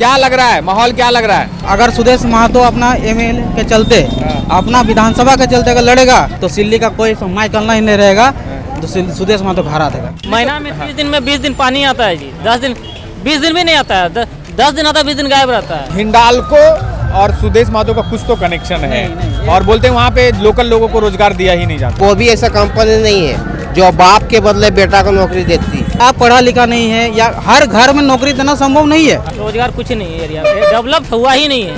क्या लग रहा है, माहौल क्या लग रहा है? अगर सुदेश महतो अपना एमएलए के चलते अपना विधानसभा के चलते अगर लड़ेगा तो सिल्ली का कोई समय करना ही नहीं रहेगा, तो सुदेश महतो हरा देगा। महीना में 30 दिन में 20 दिन पानी आता है जी, 10 दिन 20 दिन भी नहीं आता है, 10 दिन आता है 20 दिन गायब रहता है। हिंडाल्को और सुदेश महतो का कुछ तो कनेक्शन है और बोलते हैं वहाँ पे लोकल लोगों को रोजगार दिया ही नहीं जाता। कोई भी ऐसा कंपनी नहीं है जो बाप के बदले बेटा को नौकरी देती है। आप पढ़ा लिखा नहीं है या हर घर में नौकरी देना संभव नहीं है। रोजगार कुछ नहीं है एरिया में, डेवलप हुआ ही नहीं है।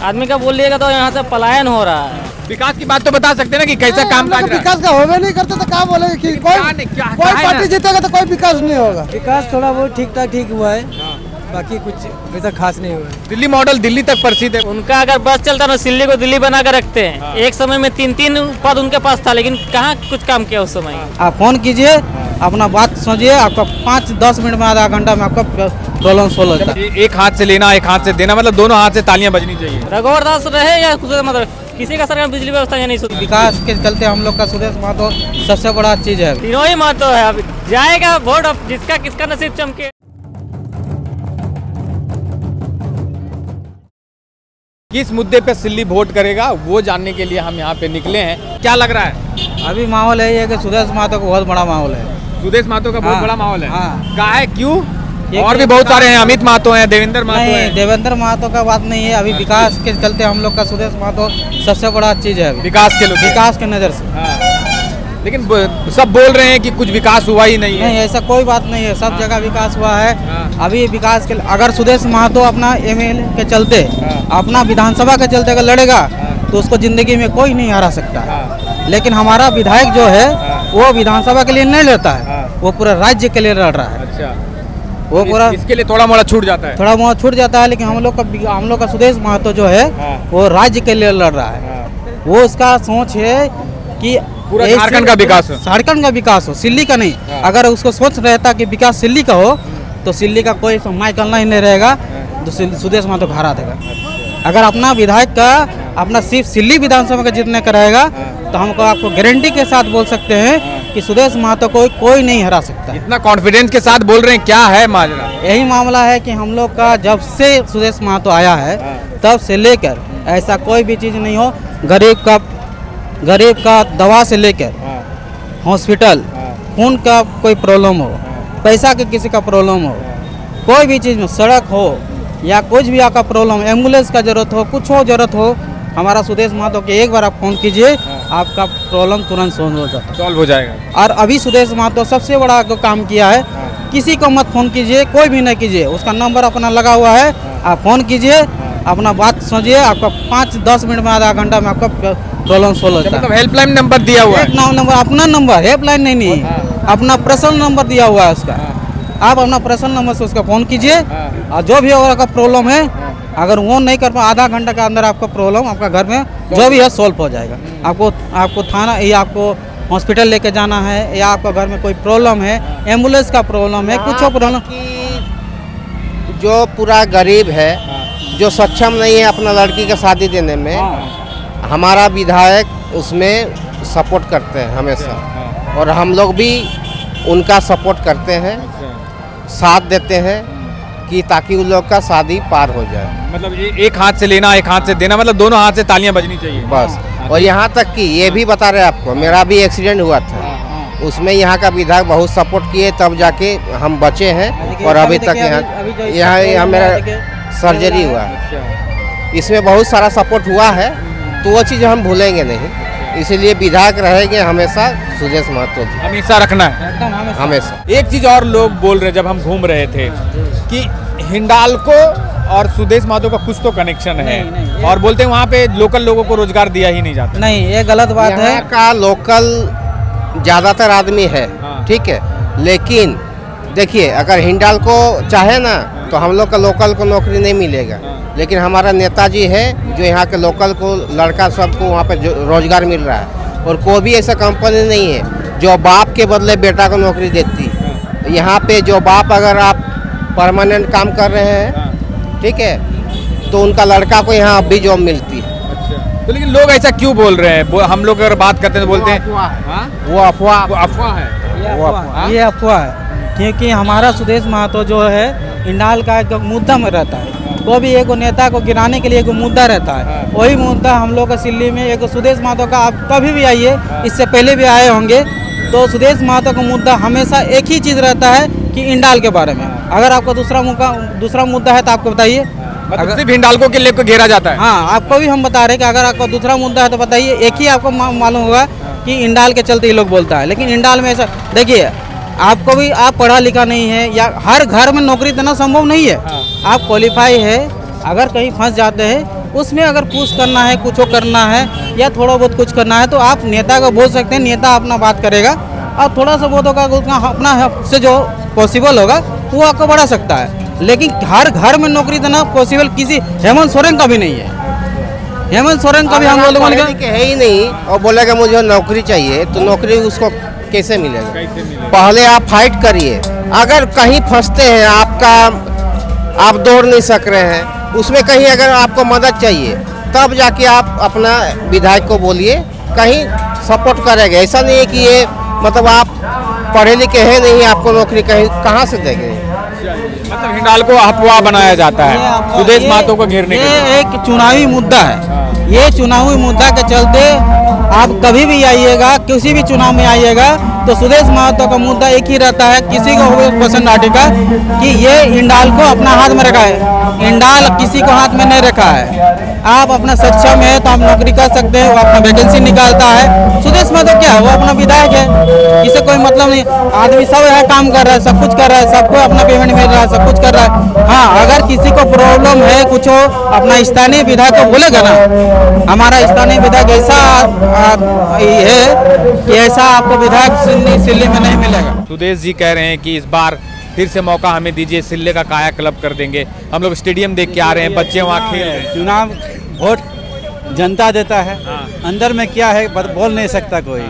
आदमी का बोलिएगा तो यहाँ से पलायन हो रहा है। विकास की बात तो बता सकते हैं ना कि कैसा काम काज रहा है। विकास का होवे नहीं करते तो क्या बोलेंगे कि कोई पार्टी जीतेगा तो कोई विकास नहीं होगा। विकास थोड़ा बहुत ठीक ठाक ठीक हुआ है, बाकी कुछ वैसा खास नहीं हुआ। दिल्ली मॉडल दिल्ली तक प्रसिद्ध है। उनका अगर बस चलता ना, दिल्ली को दिल्ली बना कर रखते हैं। एक समय में 3-3 पद उनके पास था, लेकिन कहाँ कुछ काम किया उस समय। आप फोन कीजिए, अपना बात समझिए, आपका 5-10 मिनट में आधा घंटा में आपका प्रॉब्लम सोल्व होता है। एक हाथ से लेना, एक हाथ से देना, मतलब दोनों हाथ से तालियां बजनी चाहिए। रघुवर दास रहे या मतलब किसी का सरकार बिजली व्यवस्था या नहीं सुधी। विकास के चलते हम लोग का सुदेश महतो सबसे बड़ा चीज है। तीनों ही महत्व है। अब जाएगा वोट, अब जिसका किसका नसीब चमके। किस मुद्दे पे सिल्ली वोट करेगा वो जानने के लिए हम यहाँ पे निकले हैं। क्या लग रहा है? अभी माहौल है ये कि सुदेश महतो का बहुत बड़ा माहौल है। सुदेश महतो का बहुत बड़ा माहौल है। हाँ। कहा है क्यों? और भी बहुत सारे हैं, अमित महतो हैं, देवेंद्र महतो हैं। देवेंद्र महतो का बात नहीं है। अभी विकास के चलते हम लोग का सुदेश महतो सबसे बड़ा चीज है। विकास के नजर से। लेकिन सब बोल रहे हैं कि कुछ विकास हुआ ही नहीं है। नहीं, ऐसा कोई बात नहीं है, सब जगह विकास हुआ है। अभी विकास के अगर सुदेश महतो अपना एमएलए के चलते अपना विधानसभा के चलते अगर लड़ेगा तो उसको जिंदगी में कोई नहीं हरा सकता। लेकिन हमारा विधायक जो है वो विधानसभा के लिए नहीं लड़ता है, वो पूरा राज्य के लिए लड़ रहा है। अच्छा, वो पूरा इसके लिए थोड़ा मोड़ा छूट जाता है, थोड़ा मोड़ा छूट जाता है, लेकिन हम लोग का सुदेश महतो जो है वो राज्य के लिए लड़ रहा है। वो उसका सोच है कि पूरा झारखंड का विकास हो, झारखंड का विकास हो, सिल्ली का नहीं। अगर उसको सोच रहता कि विकास सिल्ली का हो तो सिल्ली का कोई समय करना ही नहीं रहेगा, तो सुदेश महतो को हरा देगा। अगर अपना विधायक का अपना सिर्फ सिल्ली विधानसभा का जीतने का रहेगा तो हमको आपको गारंटी के साथ बोल सकते हैं कि सुदेश महतो को कोई नहीं हरा सकता। इतना कॉन्फिडेंस के साथ बोल रहे हैं, क्या है माजरा? यही मामला है कि हम लोग का जब से सुदेश महतो आया है तब से लेकर ऐसा कोई भी चीज़ नहीं हो, गरीब का दवा से लेकर हॉस्पिटल, खून का कोई प्रॉब्लम हो, पैसा के किसी का प्रॉब्लम हो, कोई भी चीज़ में सड़क हो या कुछ भी आपका प्रॉब्लम, एम्बुलेंस का जरूरत हो, कुछ हो जरूरत हो, हमारा सुदेश महतो के एक बार आप फोन कीजिए, आपका प्रॉब्लम तुरंत सॉल्व हो जाएगा। और अभी सुदेश महतो सबसे बड़ा काम किया है, किसी को मत फोन कीजिए, कोई भी नहीं कीजिए, उसका नंबर अपना लगा हुआ है, आप फोन कीजिए, अपना बात समझिए, आपका 5-10 मिनट में आधा घंटा में आपका प्रॉब्लम सॉल्व हो जाता है। मतलब हेल्पलाइन नंबर दिया हुआ है, नंबर अपना नंबर, हेल्पलाइन नहीं, अपना पर्सनल नंबर दिया हुआ है उसका। आप अपना पर्सनल नंबर से उसका फ़ोन कीजिए और जो भी आपका प्रॉब्लम है, अगर वो नहीं कर पाए आधा घंटा के अंदर आपका प्रॉब्लम आपका घर में जो भी है सॉल्व हो जाएगा। आपको थाना या आपको हॉस्पिटल लेके जाना है या आपका घर में कोई प्रॉब्लम है, एम्बुलेंस का प्रॉब्लम है, कुछ प्रॉब्लम, जो पूरा गरीब है, जो सक्षम नहीं है अपना लड़की का शादी देने में, हमारा विधायक उसमें सपोर्ट करते हैं हमेशा, और हम लोग भी उनका सपोर्ट करते हैं, साथ देते हैं कि ताकि उन लोग का शादी पार हो जाए। मतलब एक हाथ से लेना, एक हाथ से देना, मतलब दोनों हाथ से तालियां बजनी चाहिए बस। और यहाँ तक कि ये भी बता रहे आपको, मेरा भी एक्सीडेंट हुआ था, उसमें यहाँ का विधायक बहुत सपोर्ट किए, तब जाके हम बचे हैं और अभी तक यहाँ मेरा सर्जरी हुआ है। इसमें बहुत सारा सपोर्ट हुआ है, तो वो चीज़ हम भूलेंगे नहीं, इसीलिए विधायक रहेंगे हमेशा सुदेश महतो जी, हमेशा रखना है, हमेशा। एक चीज और लोग बोल रहे जब हम घूम रहे थे कि हिंडाल्को और सुदेश महतो का कुछ तो कनेक्शन है, और बोलते हैं वहाँ पे लोकल लोगों को रोजगार दिया ही नहीं जाता। नहीं, ये गलत बात है। यहाँ का लोकल ज़्यादातर आदमी है, ठीक है, लेकिन देखिए अगर हिंडाल्को चाहे ना तो हम लोग का लोकल को नौकरी नहीं मिलेगा, लेकिन हमारा नेताजी है जो यहाँ के लोकल को लड़का सबको वहाँ पे रोजगार मिल रहा है, और कोई भी ऐसा कंपनी नहीं है जो बाप के बदले बेटा को नौकरी देती है। यहाँ पे जो बाप अगर आप परमानेंट काम कर रहे हैं, ठीक है, तो उनका लड़का को यहाँ अब भी जॉब मिलती है। तो लेकिन लोग ऐसा क्यों बोल रहे हैं? हम लोग अगर बात करते हैं तो बोलते हैं वो अफवाह है, ये अफवाह है, क्योंकि हमारा सुदेश महतो जो है इंडाल का एक मुद्दा में रहता है, कोई भी एक नेता को गिराने के लिए एक मुद्दा रहता है। वही मुद्दा हम लोग का सिल्ली में एक सुदेश महतो का, आप कभी भी आइए, इससे पहले भी आए होंगे, तो सुदेश महतो का मुद्दा हमेशा एक ही चीज़ रहता है कि इंडाल के बारे में। अगर आपका दूसरा मुद्दा है तो आपको बताइए। मतलब सिर्फ हिंडाल्को के लिए घेरा जाता है। हाँ, आपको भी हम बता रहे हैं कि अगर आपका दूसरा मुद्दा है तो बताइए। एक ही आपको मालूम होगा कि इंडाल के चलते ये लोग बोलता है, लेकिन इंडाल में ऐसा देखिए, आपको भी, आप पढ़ा लिखा नहीं है या हर घर में नौकरी देना संभव नहीं है। आप क्वालिफाई है, अगर कहीं फंस जाते हैं उसमें अगर पुश करना है, कुछ करना है या थोड़ा बहुत कुछ करना है तो आप नेता को बोल सकते हैं, नेता अपना बात करेगा और थोड़ा सा बहुत होगा उतना अपना से जो पॉसिबल होगा वो आपको बढ़ा सकता है। लेकिन हर घर में नौकरी देना पॉसिबल किसी हेमंत सोरेन का भी नहीं है। हेमंत सोरेन का भी हम लोगों ने है ही नहीं और बोलेगा मुझे नौकरी चाहिए, तो नौकरी उसको कैसे मिलेगा? पहले आप फाइट करिए। अगर कहीं फंसते हैं, आप दौड़ नहीं सक रहे हैं, उसमें कहीं अगर आपको मदद चाहिए तब जाके आप अपना विधायक को बोलिए, कहीं सपोर्ट करेगा। ऐसा नहीं है कि ये मतलब आप पढ़े लिखे हैं नहीं, आपको नौकरी कहाँ से देंगे? मतलब हिंडाल्को अफवाह बनाया जाता है सुदेश महतो को घेरने के लिए। ये एक चुनावी मुद्दा है। ये चुनावी मुद्दा के चलते आप कभी भी आइएगा, किसी भी चुनाव में आइएगा तो सुदेश महतो का मुद्दा एक ही रहता है, किसी को हुए पसंद आटेगा कि ये हिंडाल्को अपना हाथ में रखा है। हिंडाल किसी को हाथ में नहीं रखा है। आप अपना सक्षम है तो आप नौकरी कर सकते हैं, वो अपना वैकेंसी निकालता है। सुदेश महतो क्या है, वो अपना विधायक है, इसे कोई मतलब नहीं। आदमी सब है, काम कर रहा है, सब कुछ कर रहा है, सबको अपना पेमेंट मिल रहा है, सब कुछ कर रहा है। हाँ, अगर किसी को प्रॉब्लम है कुछ हो, अपना स्थानीय विधायक को बोलेगा ना। हमारा स्थानीय विधायक ऐसा है कि ऐसा आपको विधायक सिल्ली में नहीं मिलेगा। सुदेश जी कह रहे हैं कि इस बार फिर से मौका हमें दीजिए, सिल्ले का काया क्लब कर देंगे। हम लोग स्टेडियम देख के आ रहे हैं, बच्चे वहाँ खेल रहे हैं। चुनाव वोट जनता देता है, अंदर में क्या है बोल नहीं सकता कोई।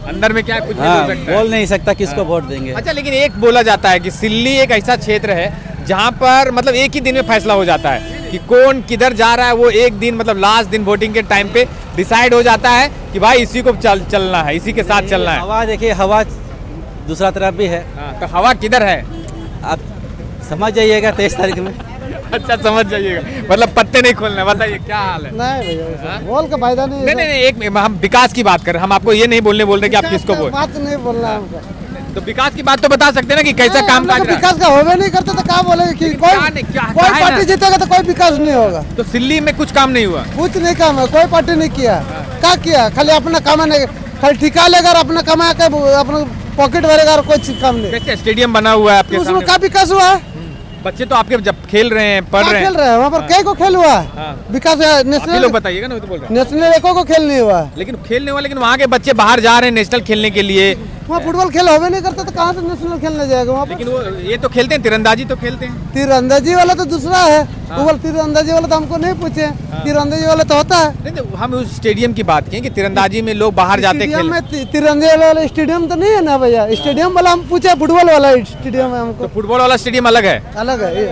अंदर में क्या कुछ नहीं बोल सकता, बोल नहीं सकता किसको वोट देंगे। अच्छा, लेकिन एक बोला जाता है कि सिल्ली एक ऐसा क्षेत्र है जहाँ पर मतलब एक ही दिन में फैसला हो जाता है कि कौन किधर जा रहा है। वो एक दिन मतलब लास्ट दिन वोटिंग के टाइम पे डिसाइड हो जाता है कि भाई इसी को चलना है, इसी के साथ चलना है। हवा देखिए, हवा दूसरा तरफ भी है। तो हवा किधर है आप समझ जाइएगा 23 तारीख में। अच्छा, समझ जाइएगा, मतलब पत्ते नहीं खोलने। बताइए क्या हाल है? नहीं भैया, बोल का फायदा नहीं। नहीं, एक हम विकास की बात कर रहे हैं। हम आपको ये नहीं बोल रहे कि आप किसको बोल, बात नहीं बोलना हमको। तो विकास की बात तो बता सकते हैं ना कि कैसा काम काज रहा है। विकास का होवे नहीं करते तो क्या बोलेंगे कि कोई पार्टी जीतेगा तो कोई विकास नहीं होगा। तो सिल्ली में कुछ काम नहीं हुआ? कुछ नहीं काम है, कोई पार्टी नहीं किया। क्या किया? खाली अपना कमाने, खाली ठिका लेकर अपना कमा के अपना पॉकेट भरेगा और कोई काम नहीं। कैसे स्टेडियम बना हुआ है आपके सामने? उसमें क्या विकास हुआ है? बच्चे तो आपके जब खेल रहे हैं, पढ़ रहे हैं, वहाँ पर कई को खेल हुआ है विकास। नेशनल लोग बताइएगा ना, तो बोल रहे हैं नेशनल एको को खेल नहीं हुआ, लेकिन खेलने हुआ। लेकिन वहाँ के बच्चे बाहर जा रहे हैं नेशनल खेलने के लिए। वहाँ फुटबॉल खेल होवे नहीं करता तो कहाँ से नेशनल खेलने जाएगा वहाँ पर? लेकिन वो ये तो खेलते हैं, तीरंदाजी तो खेलते हैं। तीरंदाजी वाला तो दूसरा है। वो तीरंदाजी वाला तो हमको नहीं पूछे। तीरंदाजी वाला तो होता है। नहीं, हम उस स्टेडियम की बात किए कि तीरंदाजी में लोग बाहर जाते खेलने। तीरंदाजी वाला स्टेडियम तो नहीं है ना भैया। स्टेडियम वाला हम पूछे, फुटबॉल वाला स्टेडियम है हमको। तो फुटबॉल वाला स्टेडियम अलग है? अलग है,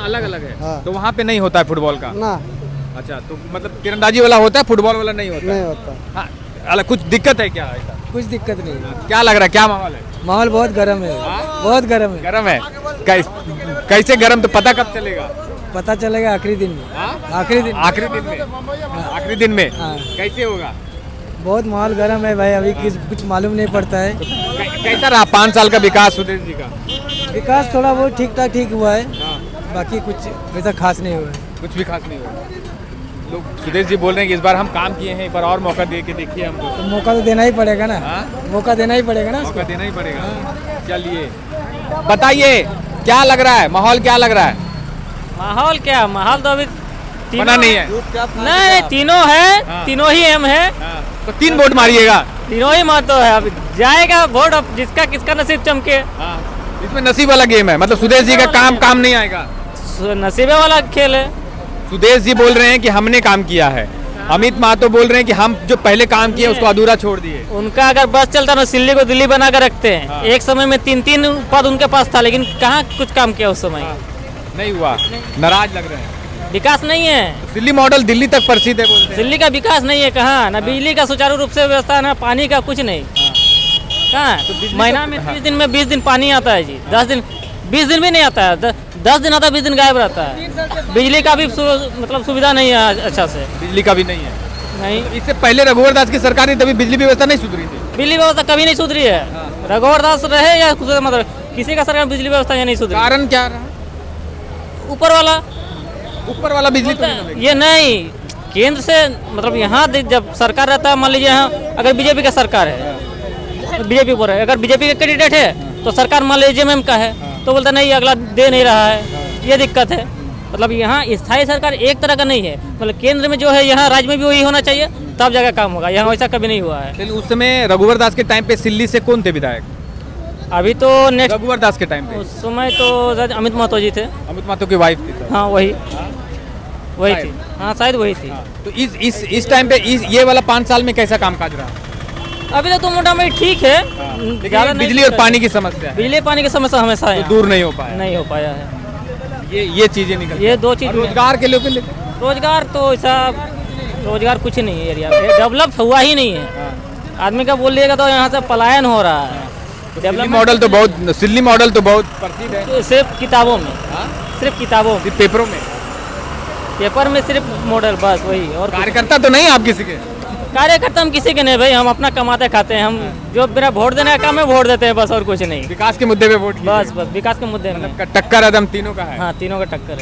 अलग अलग है। हाँ। तो वहाँ पे नहीं होता है फुटबॉल का ना। अच्छा, तो मतलब तीरंदाजी वाला होता है, फुटबॉल वाला नहीं होता? नहीं होता। हाँ, अलग कुछ दिक्कत है क्या? ऐसा कुछ दिक्कत नहीं। क्या लग रहा है, क्या माहौल है? माहौल बहुत गर्म है, बहुत गर्म है। गर्म है? कैसे गर्म? तो पता कब चलेगा? पता चलेगा आखिरी दिन में। आखिरी दिन में? आखिरी दिन में कैसे होगा? बहुत माहौल गर्म है भाई, अभी कुछ मालूम नहीं पड़ता है। कैसा रहा 5 साल का विकास सुदेश जी का? विकास थोड़ा बहुत ठीक हुआ है, बाकी कुछ वैसा खास नहीं हुआ है। कुछ भी खास नहीं हुआ। लोग सुदेश जी बोल रहे हैं कि इस बार हम काम किए हैं, एक बार और मौका दे के देखिए हमको। तो मौका तो देना ही पड़ेगा ना। मौका देना ही पड़ेगा ना। मौका देना ही पड़ेगा। चलिए बताइए, क्या लग रहा है, माहौल क्या लग रहा है? माहौल क्या, माहौल तो अभी बना नहीं है। नहीं, तीनों है, तीनों ही एम है। तो 3 वोट मारिएगा? तीनों ही महत्व है। अब जाएगा वोट, अब जिसका किसका नसीब चमके। इसमें नसीब वाला गेम है, मतलब सुदेश जी का काम नहीं आएगा। नसीबे वाला खेल है। सुदेश जी बोल रहे हैं कि हमने काम किया है, अमित महतो बोल रहे हैं कि हम जो पहले काम किए उसको अधूरा छोड़ दिए। उनका अगर बस चलता ना, सिल्ली को दिल्ली बना कर रखते हैं। एक समय में 3 पद उनके पास था, लेकिन कहाँ कुछ काम किया उस समय। नहीं हुआ, नाराज लग रहे हैं। विकास नहीं है। दिल्ली मॉडल दिल्ली तक प्रसिद्ध है बोलते हैं। दिल्ली का विकास नहीं है कहाँ, ना बिजली का सुचारू रूप से व्यवस्था, ना पानी का, कुछ नहीं। कहाँ महीना में 30 दिन में 20 दिन पानी आता है जी, 10 दिन 20 दिन भी नहीं आता है। 10 दिन आता 20 दिन गायब रहता है। बिजली का भी मतलब सुविधा नहीं है अच्छा से, बिजली का भी नहीं है। नहीं। इससे पहले रघुवर दास की सरकार थी तभी बिजली व्यवस्था नहीं सुधरी थी। बिजली व्यवस्था कभी नहीं सुधरी है, रघुवर दास रहे या मतलब किसी का सरकार बिजली व्यवस्था ये नहीं सुधरी। कारण क्या रहा? ऊपर वाला बिजली तो नहीं मिलेगी। ये नहीं, केंद्र से मतलब यहाँ जब सरकार रहता है, मान लीजिए यहाँ अगर बीजेपी का सरकार है, बीजेपी बोल रहे हैं, अगर बीजेपी का कैंडिडेट है तो सरकार मान लीजिए जेएमएम का है तो बोलता नहीं अगला दे नहीं रहा है, ये दिक्कत है। मतलब यहाँ स्थायी सरकार एक तरह का नहीं है, मतलब केंद्र में जो है यहाँ राज्य में भी वही होना चाहिए तब जाकर काम होगा, यहाँ वैसा कभी नहीं हुआ है। उस समय रघुवर दास के टाइम पे सिल्ली से कौन थे विधायक? अभी तो नेक्स्ट रघुवर दास के टाइम पे उस समय तो अमित महतो जी थे। अमित महतो की वाइफ थी सर। हाँ वही थी, हाँ शायद वही थी। तो इस टाइम पे ये वाला 5 साल में कैसा कामकाज रहा? अभी तक तो मोटामोटी ठीक है, ज़्यादा नहीं। बिजली और पानी की समस्या है। बिजली पानी की समस्या हमेशा है, दूर नहीं हो पाया। नहीं हो पाया है। ये चीजें निकल, ये 2 चीज। रोजगार के लिए रोजगार तो ऐसा रोजगार कुछ नहीं है एरिया में, डेवलप हुआ ही नहीं है। आदमी का बोलिएगा तो यहाँ से पलायन हो रहा है। सिल्ली मॉडल तो बहुत प्रसिद्ध है। सिर्फ किताबों में, सिर्फ किताबों में, पेपरों में, पेपर में सिर्फ मॉडल, बस वही। और कार्यकर्ता तो नहीं आप किसी के? कार्यकर्ता हम किसी के नहीं भाई, हम अपना कमाते खाते हैं। हम जो मेरा वोट देने का काम है वोट देते हैं बस, और कुछ नहीं। विकास के मुद्दे पे वोट, बस विकास के मुद्दे में टक्कर एकदम तीनों का है। हाँ तीनों का टक्कर है।